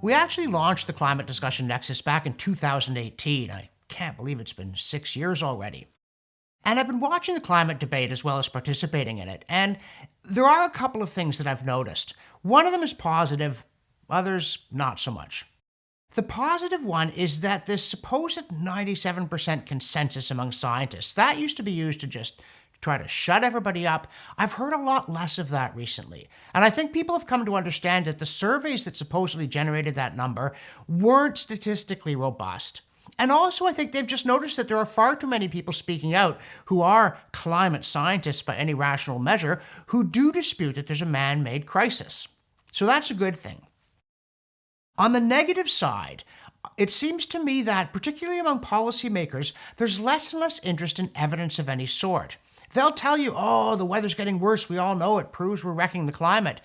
We actually launched the Climate Discussion Nexus back in 2018. I can't believe it's been 6 years already. And I've been watching the climate debate as well as participating in it. And there are a couple of things that I've noticed. One of them is positive, others not so much. The positive one is that this supposed 97% consensus among scientists, that used to be used to just try to shut everybody up. I've heard a lot less of that recently. And I think people have come to understand that the surveys that supposedly generated that number weren't statistically robust. And also, I think they've just noticed that there are far too many people speaking out who are climate scientists by any rational measure who do dispute that there's a man-made crisis. So that's a good thing. On the negative side, it seems to me that, particularly among policymakers, there's less and less interest in evidence of any sort. They'll tell you, oh, the weather's getting worse, we all know it, proves we're wrecking the climate.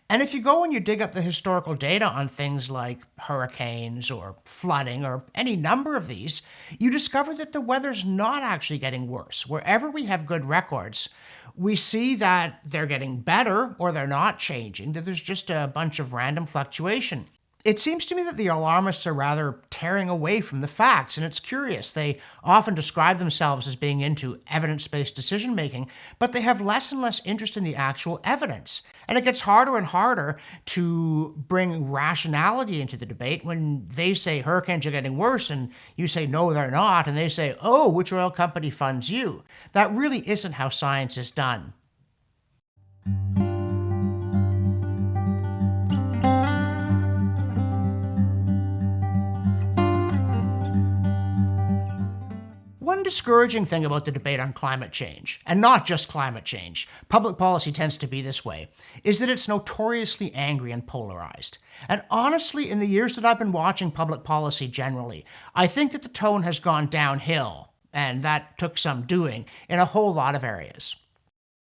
And if you go and you dig up the historical data on things like hurricanes or flooding or any number of these, you discover that the weather's not actually getting worse. Wherever we have good records, we see that they're getting better or they're not changing, that there's just a bunch of random fluctuation. It seems to me that the alarmists are rather tearing away from the facts, and it's curious. They often describe themselves as being into evidence-based decision-making, but they have less and less interest in the actual evidence. And it gets harder and harder to bring rationality into the debate when they say hurricanes are getting worse, and you say, no, they're not, and they say, oh, which oil company funds you? That really isn't how science is done. One discouraging thing about the debate on climate change, and not just climate change, public policy tends to be this way, is that it's notoriously angry and polarized. And honestly, in the years that I've been watching public policy generally, I think that the tone has gone downhill, and that took some doing, in a whole lot of areas.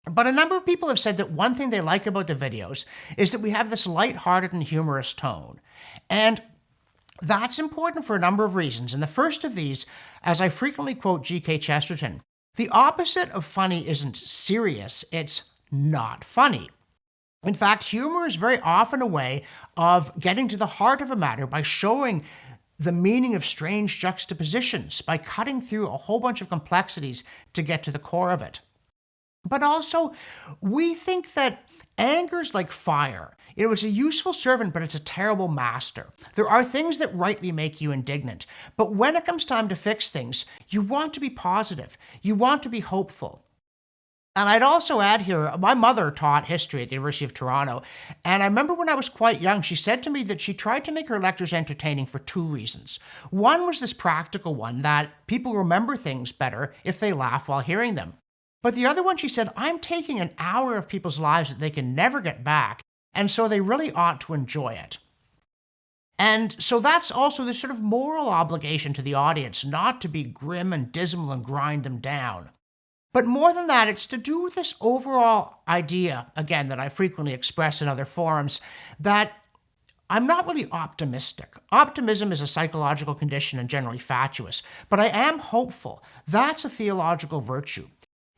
But a number of people have said that one thing they like about the videos is that we have this lighthearted and humorous tone. And that's important for a number of reasons, and the first of these, as I frequently quote G.K. Chesterton, the opposite of funny isn't serious, it's not funny. In fact, humor is very often a way of getting to the heart of a matter by showing the meaning of strange juxtapositions, by cutting through a whole bunch of complexities to get to the core of it. But also, we think that anger's like fire. It's a useful servant, but it's a terrible master. There are things that rightly make you indignant, but when it comes time to fix things, you want to be positive. You want to be hopeful. And I'd also add here, my mother taught history at the University of Toronto, and I remember when I was quite young, she said to me that she tried to make her lectures entertaining for two reasons. One was this practical one, that people remember things better if they laugh while hearing them. But the other one, she said, I'm taking an hour of people's lives that they can never get back, and so they really ought to enjoy it. And so that's also this sort of moral obligation to the audience, not to be grim and dismal and grind them down. But more than that, it's to do with this overall idea, again, that I frequently express in other forums, that I'm not really optimistic. Optimism is a psychological condition and generally fatuous, but I am hopeful. That's a theological virtue.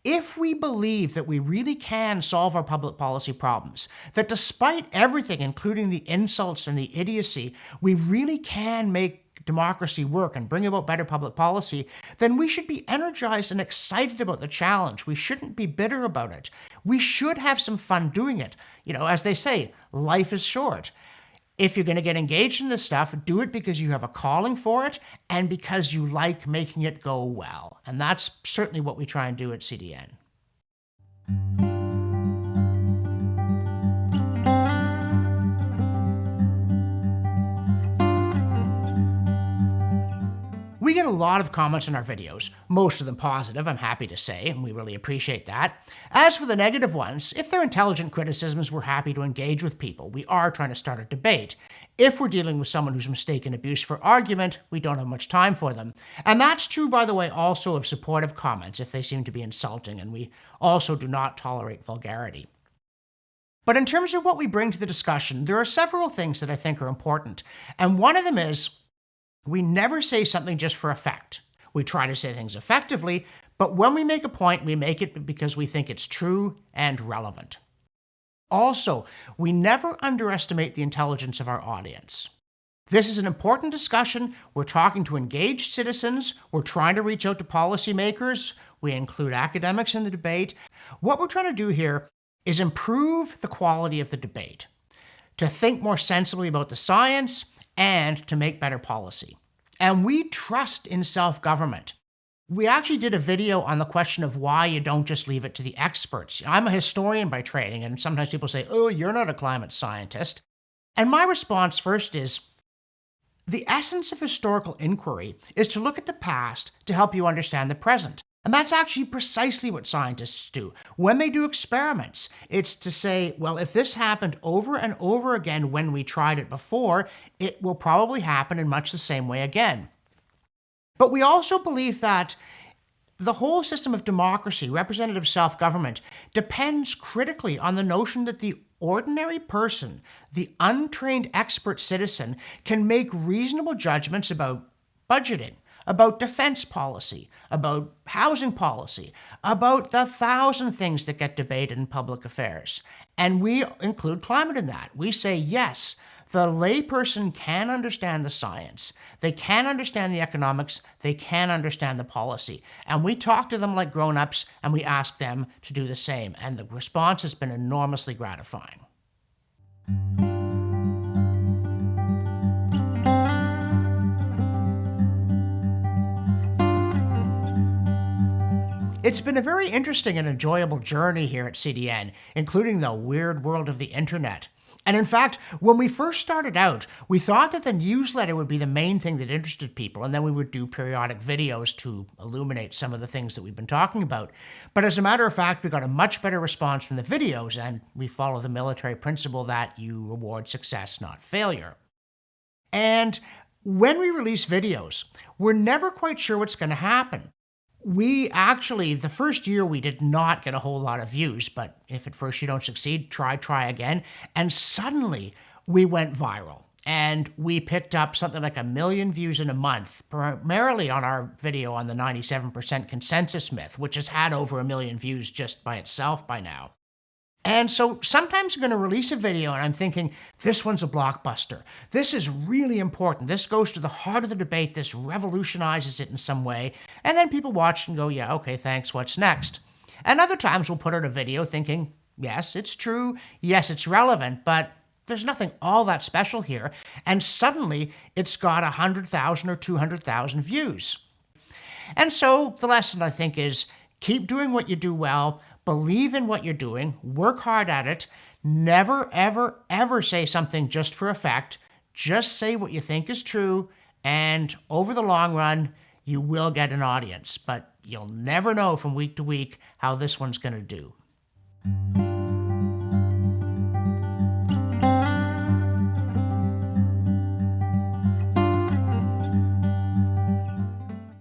If we believe that we really can solve our public policy problems, that despite everything, including the insults and the idiocy, we really can make democracy work and bring about better public policy, then we should be energized and excited about the challenge. We shouldn't be bitter about it. We should have some fun doing it. As they say, life is short. If you're going to get engaged in this stuff, do it because you have a calling for it and because you like making it go well. And that's certainly what we try and do at CDN. We get a lot of comments on our videos, most of them positive, I'm happy to say, and we really appreciate that. As for the negative ones, if they're intelligent criticisms, we're happy to engage with people. We are trying to start a debate. If we're dealing with someone who's mistaken abuse for argument, we don't have much time for them. And that's true, by the way, also of supportive comments if they seem to be insulting, and we also do not tolerate vulgarity. But in terms of what we bring to the discussion, there are several things that I think are important. And one of them is, we never say something just for effect. We try to say things effectively, but when we make a point, we make it because we think it's true and relevant. Also, we never underestimate the intelligence of our audience. This is an important discussion. We're talking to engaged citizens. We're trying to reach out to policymakers. We include academics in the debate. What we're trying to do here is improve the quality of the debate, to think more sensibly about the science, and to make better policy. And we trust in self-government. We actually did a video on the question of why you don't just leave it to the experts. I'm a historian by training, and sometimes people say, oh, you're not a climate scientist. And my response first is, the essence of historical inquiry is to look at the past to help you understand the present. And that's actually precisely what scientists do. When they do experiments, it's to say, well, if this happened over and over again when we tried it before, it will probably happen in much the same way again. But we also believe that the whole system of democracy, representative self-government, depends critically on the notion that the ordinary person, the untrained expert citizen, can make reasonable judgments about budgeting, about defense policy, about housing policy, about the 1,000 things that get debated in public affairs. And we include climate in that. We say, yes, the layperson can understand the science, they can understand the economics, they can understand the policy. And we talk to them like grown-ups, and we ask them to do the same. And the response has been enormously gratifying. It's been a very interesting and enjoyable journey here at CDN, including the weird world of the internet. And in fact, when we first started out, we thought that the newsletter would be the main thing that interested people, and then we would do periodic videos to illuminate some of the things that we've been talking about. But as a matter of fact, we got a much better response from the videos, and we follow the military principle that you reward success, not failure. And when we release videos, we're never quite sure what's going to happen. We actually, the first year, we did not get a whole lot of views, but if at first you don't succeed, try again. And suddenly we went viral, and we picked up something like 1 million views in a month, primarily on our video on the 97% consensus myth, which has had over 1 million views just by itself by now. And so sometimes I'm going to release a video and I'm thinking, this one's a blockbuster. This is really important. This goes to the heart of the debate. This revolutionizes it in some way. And then people watch and go, yeah, okay, thanks, what's next? And other times we'll put out a video thinking, yes, it's true. Yes, it's relevant, but there's nothing all that special here. And suddenly it's got 100,000 or 200,000 views. And so the lesson, I think, is keep doing what you do well. Believe in what you're doing, work hard at it, never, ever, ever say something just for effect. Just say what you think is true, and over the long run, you will get an audience. But you'll never know from week to week how this one's going to do.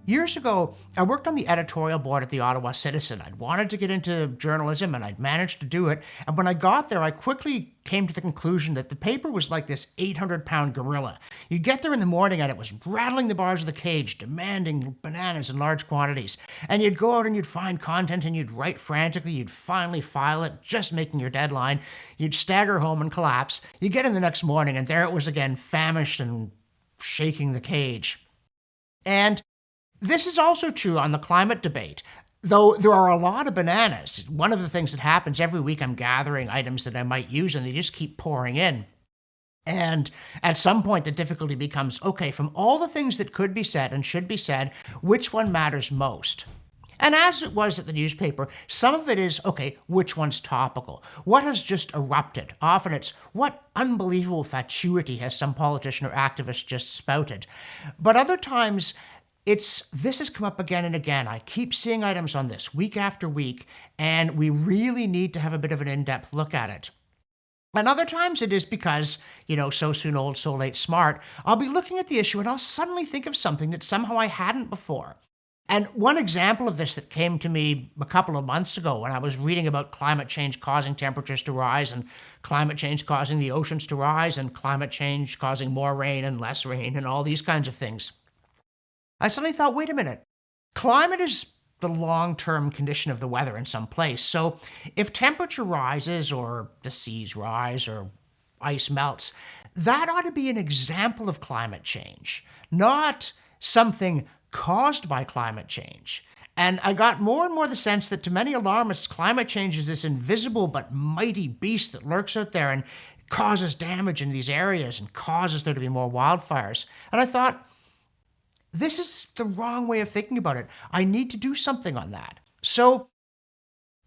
Years ago, I worked on the editorial board at the Ottawa Citizen. I'd wanted to get into journalism, and I'd managed to do it. And when I got there, I quickly came to the conclusion that the paper was like this 800-pound gorilla. You'd get there in the morning, and it was rattling the bars of the cage, demanding bananas in large quantities. And you'd go out and you'd find content, and you'd write frantically. You'd finally file it, just making your deadline. You'd stagger home and collapse. You get in the next morning, and there it was again, famished and shaking the cage. And this is also true on the climate debate. Though there are a lot of bananas, one of the things that happens every week, I'm gathering items that I might use, and they just keep pouring in. And at some point, the difficulty becomes, okay, from all the things that could be said and should be said, which one matters most? And as it was at the newspaper, some of it is, okay, which one's topical? What has just erupted? Often it's, what unbelievable fatuity has some politician or activist just spouted? But other times, this has come up again and again. I keep seeing items on this week after week, and we really need to have a bit of an in-depth look at it. And other times it is because, so soon old, so late smart, I'll be looking at the issue and I'll suddenly think of something that somehow I hadn't before. And one example of this that came to me a couple of months ago when I was reading about climate change causing temperatures to rise, and climate change causing the oceans to rise, and climate change causing more rain and less rain and all these kinds of things. I suddenly thought, wait a minute, climate is the long-term condition of the weather in some place. So if temperature rises, or the seas rise, or ice melts, that ought to be an example of climate change, not something caused by climate change. And I got more and more the sense that to many alarmists, climate change is this invisible but mighty beast that lurks out there and causes damage in these areas and causes there to be more wildfires. And I thought, this is the wrong way of thinking about it. I need to do something on that. So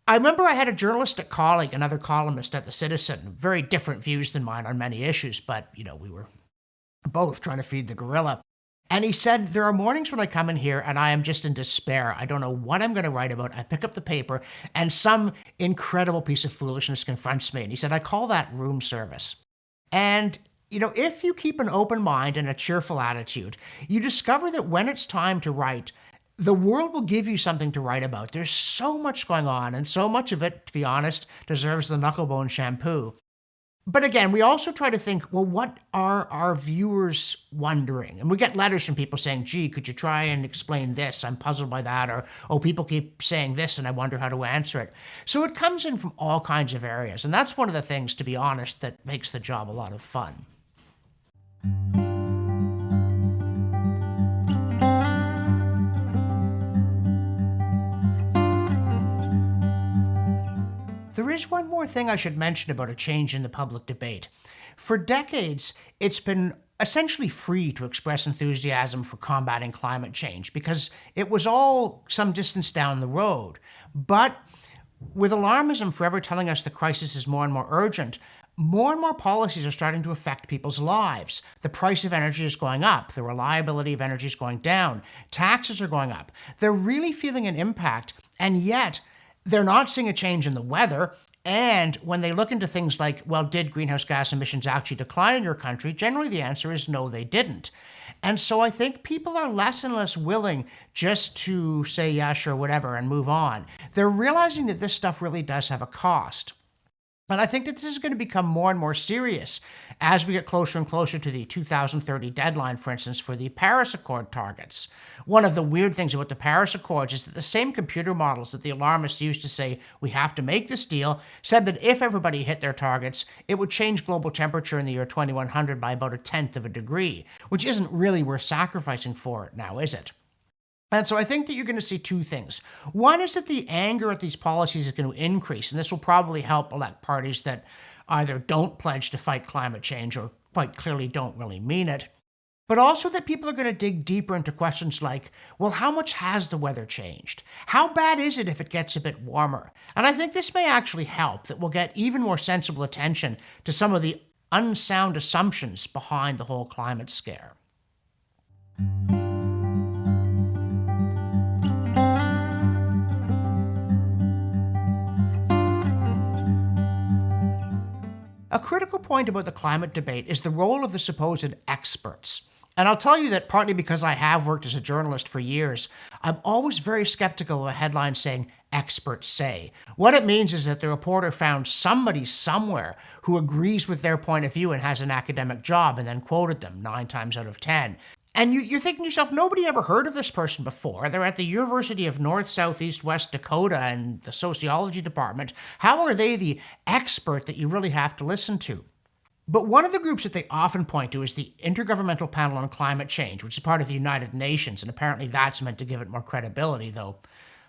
I remember I had a journalistic colleague, another columnist at The Citizen, very different views than mine on many issues, but, we were both trying to feed the gorilla. And he said, there are mornings when I come in here and I am just in despair. I don't know what I'm going to write about. I pick up the paper and some incredible piece of foolishness confronts me. And he said, I call that room service. And, if you keep an open mind and a cheerful attitude, you discover that when it's time to write, the world will give you something to write about. There's so much going on, and so much of it, to be honest, deserves the knucklebone shampoo. But again, we also try to think, well, what are our viewers wondering? And we get letters from people saying, gee, could you try and explain this? I'm puzzled by that. Or, oh, people keep saying this and I wonder how to answer it. So it comes in from all kinds of areas. And that's one of the things, to be honest, that makes the job a lot of fun. There is one more thing I should mention about a change in the public debate. For decades, it's been essentially free to express enthusiasm for combating climate change because it was all some distance down the road. But with alarmism forever telling us the crisis is more and more urgent, more and more policies are starting to affect people's lives. The price of energy is going up. The reliability of energy is going down. Taxes are going up. They're really feeling an impact, and yet they're not seeing a change in the weather. And when they look into things like, well, did greenhouse gas emissions actually decline in your country? Generally, the answer is no, they didn't. And so I think people are less and less willing just to say, yeah, sure, whatever, and move on. They're realizing that this stuff really does have a cost. And I think that this is going to become more and more serious as we get closer and closer to the 2030 deadline, for instance, for the Paris Accord targets. One of the weird things about the Paris Accords is that the same computer models that the alarmists used to say, we have to make this deal, said that if everybody hit their targets, it would change global temperature in the year 2100 by about 1/10 of a degree, which isn't really worth sacrificing for it now, is it? And so I think that you're going to see two things. One is that the anger at these policies is going to increase, and this will probably help elect parties that either don't pledge to fight climate change or quite clearly don't really mean it. But also that people are going to dig deeper into questions like, well, how much has the weather changed? How bad is it if it gets a bit warmer? And I think this may actually help, that we'll get even more sensible attention to some of the unsound assumptions behind the whole climate scare. A critical point about the climate debate is the role of the supposed experts. And I'll tell you that partly because I have worked as a journalist for years, I'm always very skeptical of a headline saying, experts say. What it means is that the reporter found somebody somewhere who agrees with their point of view and has an academic job and then quoted them 9 times out of 10. And you're thinking to yourself, nobody ever heard of this person before. They're at the University of North, South, East, West Dakota and the sociology department. How are they the expert that you really have to listen to? But one of the groups that they often point to is the Intergovernmental Panel on Climate Change, which is part of the United Nations, and apparently that's meant to give it more credibility, though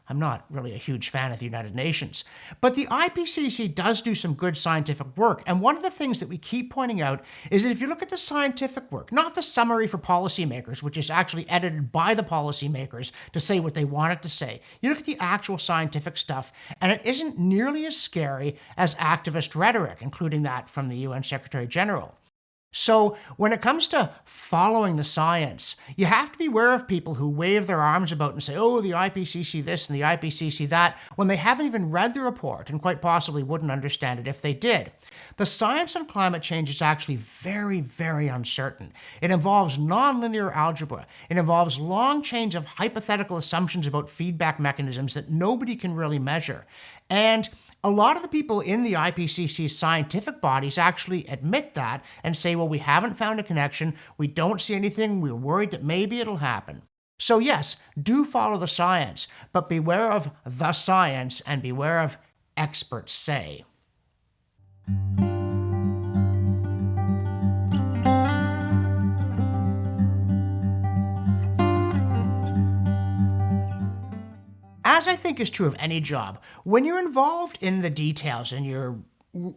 I'm not really a huge fan of the United Nations. But the IPCC does do some good scientific work, and one of the things that we keep pointing out is that if you look at the scientific work, not the summary for policymakers, which is actually edited by the policymakers to say what they want it to say, you look at the actual scientific stuff, and it isn't nearly as scary as activist rhetoric, including that from the UN Secretary General. So when it comes to following the science, you have to be aware of people who wave their arms about and say, oh, the IPCC this and the IPCC that, when they haven't even read the report and quite possibly wouldn't understand it if they did. The science on climate change is actually very, very uncertain. It involves nonlinear algebra. It involves long chains of hypothetical assumptions about feedback mechanisms that nobody can really measure. And a lot of the people in the IPCC's scientific bodies actually admit that and say, well, we haven't found a connection, we don't see anything, we're worried that maybe it'll happen. So yes, do follow the science, but beware of the science and beware of experts say. as I think is true of any job, when you're involved in the details and you're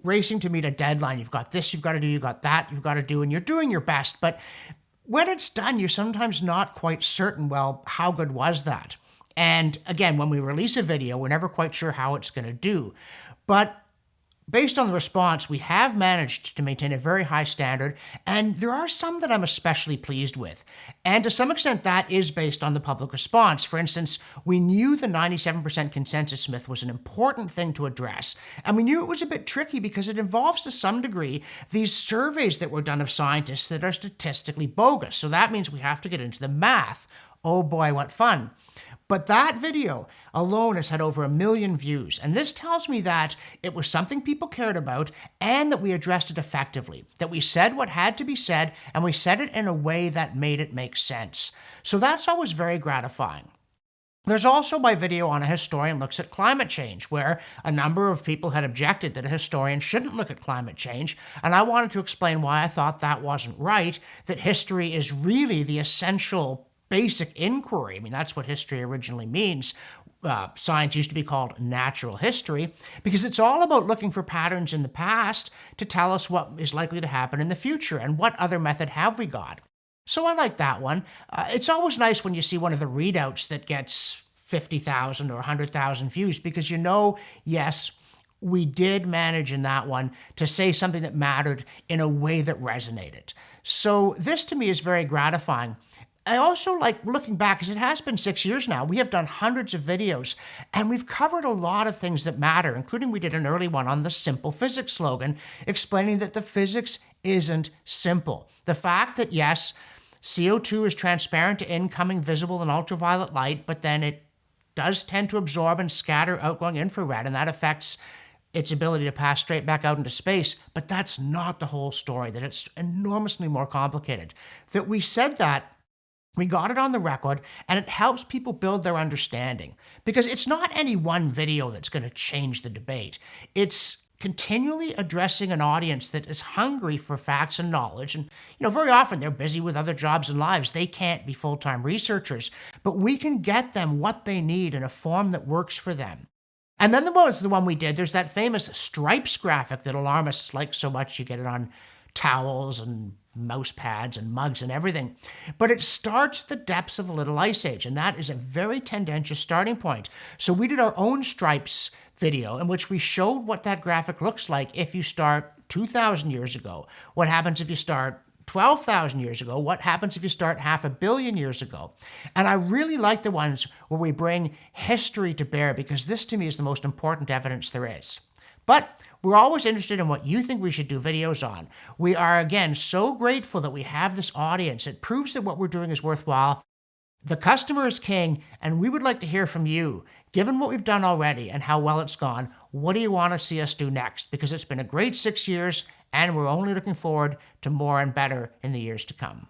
racing to meet a deadline, you've got this, you've got to do, you've got that, you've got to do, and you're doing your best. But when it's done, you're sometimes not quite certain, well, how good was that? And again, when we release a video, we're never quite sure how it's going to do. But based on the response, we have managed to maintain a very high standard, and there are some that I'm especially pleased with. And to some extent, that is based on the public response. For instance, we knew the 97% consensus myth was an important thing to address, and we knew it was a bit tricky because it involves, to some degree, these surveys that were done of scientists that are statistically bogus. So that means we have to get into the math. Oh boy, what fun. But that video alone has had over 1 million views, and this tells me that it was something people cared about and that we addressed it effectively, that we said what had to be said, and we said it in a way that made it make sense. So that's always very gratifying. There's also my video on A Historian Looks at Climate Change, where a number of people had objected that a historian shouldn't look at climate change, and I wanted to explain why I thought that wasn't right, that history is really the essential basic inquiry. I mean, that's what history originally means. Science used to be called natural history because it's all about looking for patterns in the past to tell us what is likely to happen in the future and what other method have we got. So I like that one. It's always nice when you see one of the readouts that gets 50,000 or 100,000 views because you know, yes, we did manage in that one to say something that mattered in a way that resonated. So this to me is very gratifying. I also like looking back, because it has been 6 years now. We have done hundreds of videos, and we've covered a lot of things that matter, including we did an early one on the simple physics slogan, explaining that the physics isn't simple. The fact that, yes, CO2 is transparent to incoming visible and ultraviolet light, but then it does tend to absorb and scatter outgoing infrared, and that affects its ability to pass straight back out into space. But that's not the whole story, that it's enormously more complicated. That we said that, we got it on the record, and it helps people build their understanding. Because it's not any one video that's going to change the debate. It's continually addressing an audience that is hungry for facts and knowledge. And, very often they're busy with other jobs and lives. They can't be full-time researchers. But we can get them what they need in a form that works for them. And then the one we did, there's that famous stripes graphic that alarmists like so much. You get it on towels and mouse pads and mugs and everything. But it starts at the depths of the Little Ice Age, and that is a very tendentious starting point. So we did our own stripes video in which we showed what that graphic looks like if you start 2,000 years ago. What happens if you start 12,000 years ago? What happens if you start 500 million years ago? And I really like the ones where we bring history to bear, because this to me is the most important evidence there is. But we're always interested in what you think we should do videos on. We are, again, so grateful that we have this audience. It proves that what we're doing is worthwhile. The customer is king, and we would like to hear from you. Given what we've done already and how well it's gone, what do you want to see us do next? Because it's been a great 6 years, and we're only looking forward to more and better in the years to come.